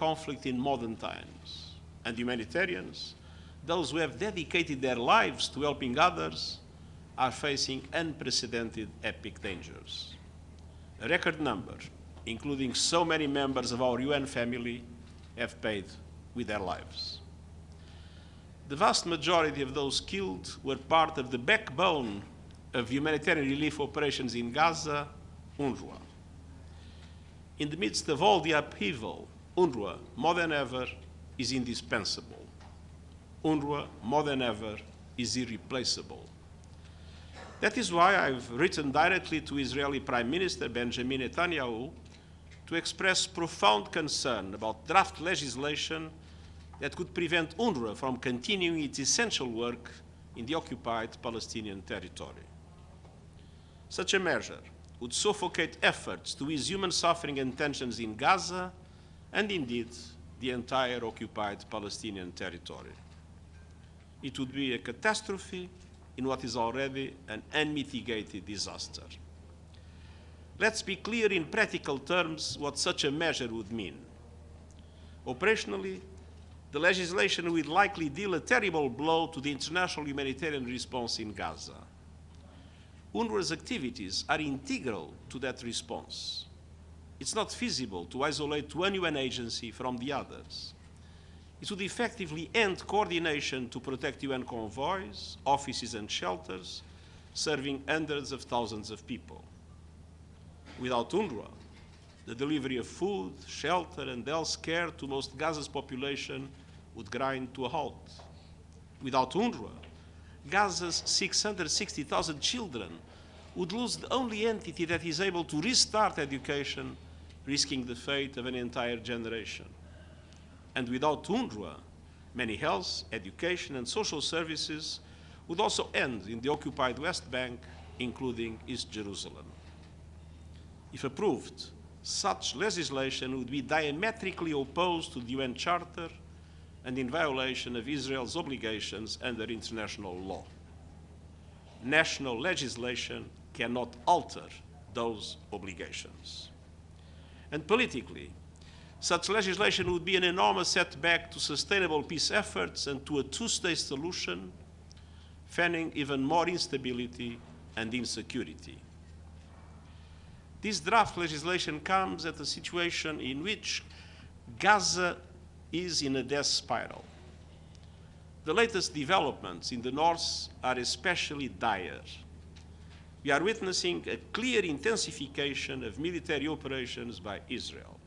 conflict in modern times. And humanitarians, those who have dedicated their lives to helping others, are facing unprecedented epic dangers. A record number, including so many members of our UN family, have paid with their lives. The vast majority of those killed were part of the backbone of humanitarian relief operations in Gaza, UNRWA. In the midst of all the upheaval, UNRWA, more than ever, is indispensable. UNRWA, more than ever, is irreplaceable. That is why I've written directly to Israeli Prime Minister Benjamin Netanyahu to express profound concern about draft legislation that could prevent UNRWA from continuing its essential work in the occupied Palestinian territory. Such a measure would suffocate efforts to ease human suffering and tensions in Gaza and indeed the entire occupied Palestinian territory. It would be a catastrophe in what is already an unmitigated disaster. Let's be clear in practical terms what such a measure would mean. Operationally, the legislation will likely deal a terrible blow to the international humanitarian response in Gaza. UNRWA's activities are integral to that response. It's not feasible to isolate one UN agency from the others. It would effectively end coordination to protect UN convoys, offices and shelters, serving hundreds of thousands of people. Without UNRWA, the delivery of food, shelter and health care to most Gaza's population would grind to a halt. Without UNRWA, Gaza's 660,000 children would lose the only entity that is able to restart education, risking the fate of an entire generation. And without UNRWA, many health, education, and social services would also end in the occupied West Bank, including East Jerusalem. If approved, such legislation would be diametrically opposed to the UN Charter and in violation of Israel's obligations under international law. National legislation cannot alter those obligations. And politically, such legislation would be an enormous setback to sustainable peace efforts and to a two-state solution, fanning even more instability and insecurity. This draft legislation comes at a situation in which Gaza is in a death spiral. The latest developments in the north are especially dire. We are witnessing a clear intensification of military operations by Israel.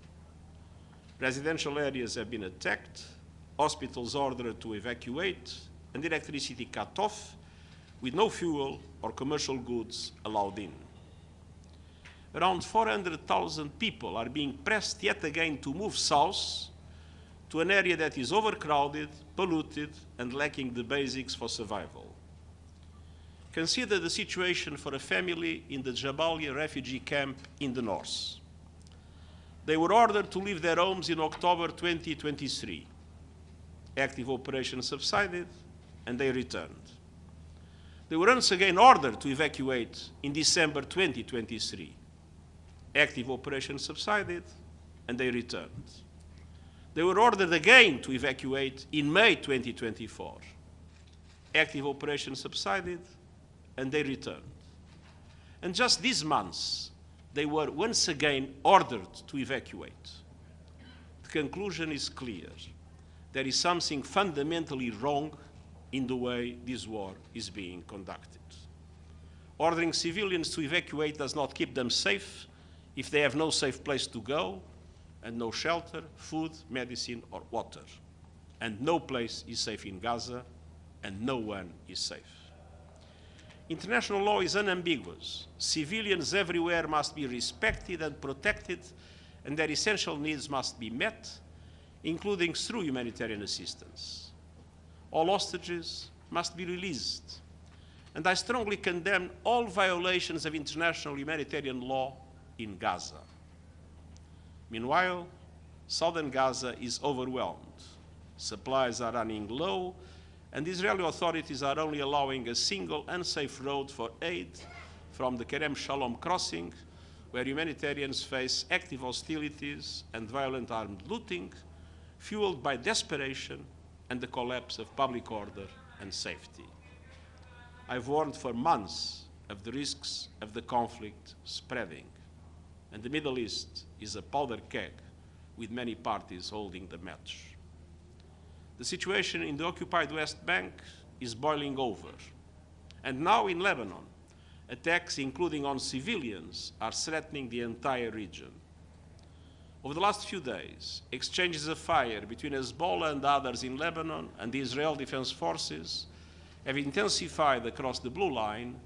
Residential areas have been attacked, hospitals ordered to evacuate, and electricity cut off, with no fuel or commercial goods allowed in. Around 400,000 people are being pressed yet again to move south to an area that is overcrowded, polluted, and lacking the basics for survival. Consider the situation for a family in the Jabalia refugee camp in the north. They were ordered to leave their homes in October 2023. Active operations subsided, and they returned. They were once again ordered to evacuate in December 2023. Active operations subsided, and they returned. They were ordered again to evacuate in May 2024. Active operations subsided, and they returned. And just these months, they were once again ordered to evacuate. The conclusion is clear. There is something fundamentally wrong in the way this war is being conducted. Ordering civilians to evacuate does not keep them safe if they have no safe place to go, and no shelter, food, medicine, or water. And no place is safe in Gaza, and no one is safe. International law is unambiguous. Civilians everywhere must be respected and protected, and their essential needs must be met, including through humanitarian assistance. All hostages must be released, and I strongly condemn all violations of international humanitarian law in Gaza. Meanwhile, southern Gaza is overwhelmed. Supplies are running low, and Israeli authorities are only allowing a single unsafe road for aid from the Kerem Shalom crossing, where humanitarians face active hostilities and violent armed looting, fueled by desperation and the collapse of public order and safety. I've warned for months of the risks of the conflict spreading, and the Middle East is a powder keg with many parties holding the match. The situation in the occupied West Bank is boiling over, and now in Lebanon, attacks including on civilians are threatening the entire region. Over the last few days, exchanges of fire between Hezbollah and others in Lebanon and the Israel Defense Forces have intensified across the blue line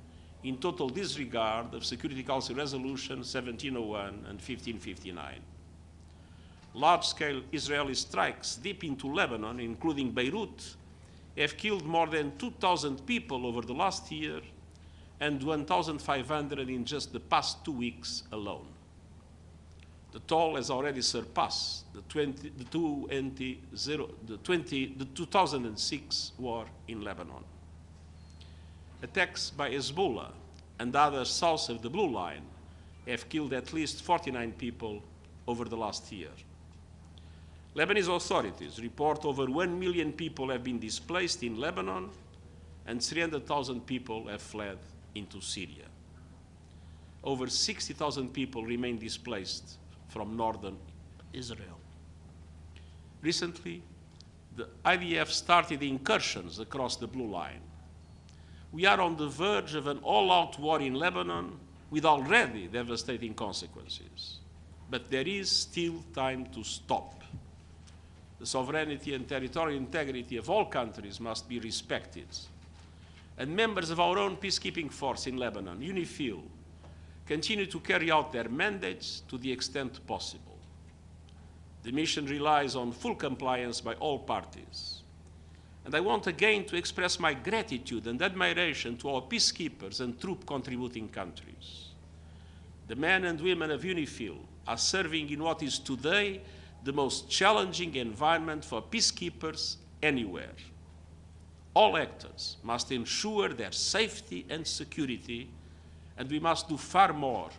in total disregard of Security Council Resolution 1701 and 1559. Large-scale Israeli strikes deep into Lebanon, including Beirut, have killed more than 2,000 people over the last year and 1,500 in just the past 2 weeks alone. The toll has already surpassed the 2006 war in Lebanon. Attacks by Hezbollah and others south of the blue line have killed at least 49 people over the last year. Lebanese authorities report over 1 million people have been displaced in Lebanon and 300,000 people have fled into Syria. Over 60,000 people remain displaced from northern Israel. Recently, the IDF started incursions across the blue line. We are on the verge of an all-out war in Lebanon with already devastating consequences. But there is still time to stop. The sovereignty and territorial integrity of all countries must be respected. And members of our own peacekeeping force in Lebanon, UNIFIL, continue to carry out their mandates to the extent possible. The mission relies on full compliance by all parties. And I want again to express my gratitude and admiration to our peacekeepers and troop-contributing countries. The men and women of UNIFIL are serving in what is today the most challenging environment for peacekeepers anywhere. All actors must ensure their safety and security, and we must do far more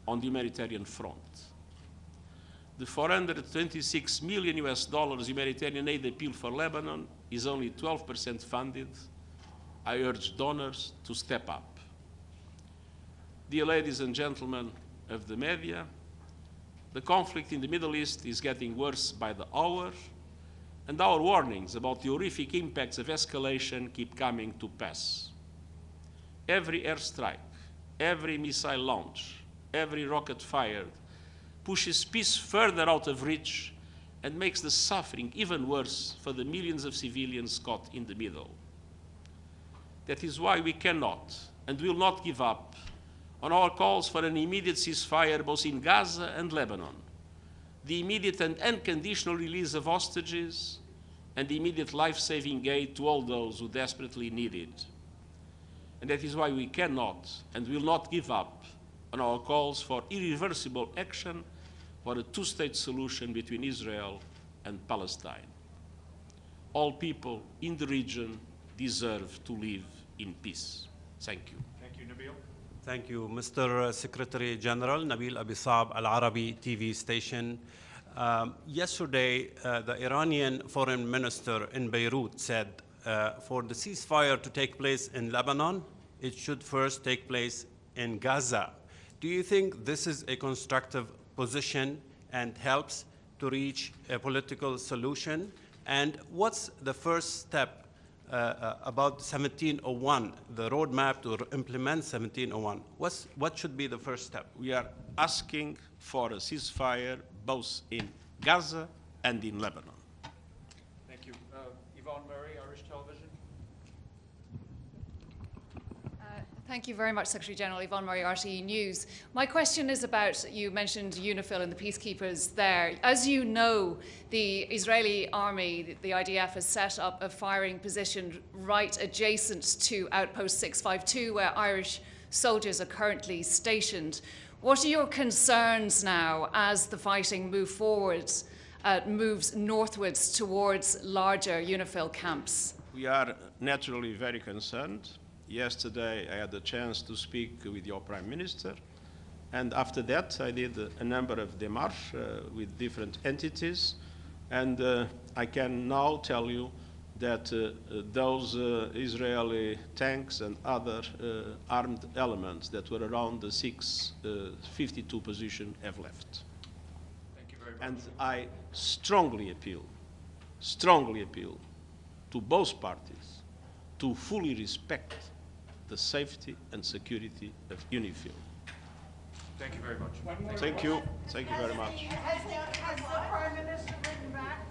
on the humanitarian front. The $426 million humanitarian aid appeal for Lebanon is only 12% funded. I urge donors to step up. Dear ladies and gentlemen of the media, the conflict in the Middle East is getting worse by the hour, and our warnings about the horrific impacts of escalation keep coming to pass. Every airstrike, every missile launch, every rocket fired pushes peace further out of reach and makes the suffering even worse for the millions of civilians caught in the middle. That is why we cannot and will not give up on our calls for an immediate ceasefire both in Gaza and Lebanon, the immediate and unconditional release of hostages, and the immediate life-saving aid to all those who desperately need it. And that is why we cannot and will not give up on our calls for irreversible action for a two-state solution between Israel and Palestine. All people in the region deserve to live in peace. Thank you. Thank you, Nabil. Thank you, Mr. Secretary General Nabil Abisab, Al Arabi TV station. Yesterday, the Iranian foreign minister in Beirut said for the ceasefire to take place in Lebanon, it should first take place in Gaza. Do you think this is a constructive position and helps to reach a political solution? And what's the first step about 1701, the roadmap to implement 1701? What should be the first step? We are asking for a ceasefire both in Gaza and in Lebanon. Thank you. Yvonne Murray, Irish Television. Thank you very much, Secretary General. Yvonne Murray, RTE News. My question is about, you mentioned UNIFIL and the peacekeepers there. As you know, the Israeli army, the IDF, has set up a firing position right adjacent to Outpost 652, where Irish soldiers are currently stationed. What are your concerns now as the fighting moves northwards towards larger UNIFIL camps? We are naturally very concerned. Yesterday, I had the chance to speak with your Prime Minister, and after that, I did a number of démarches with different entities And I can now tell you that those Israeli tanks and other armed elements that were around the 652 position have left. Thank you very much. And I strongly appeal to both parties to fully respect the safety and security of UNIFIL. Thank you very much. Thank you. Thank you very much. Has the Prime Minister written back?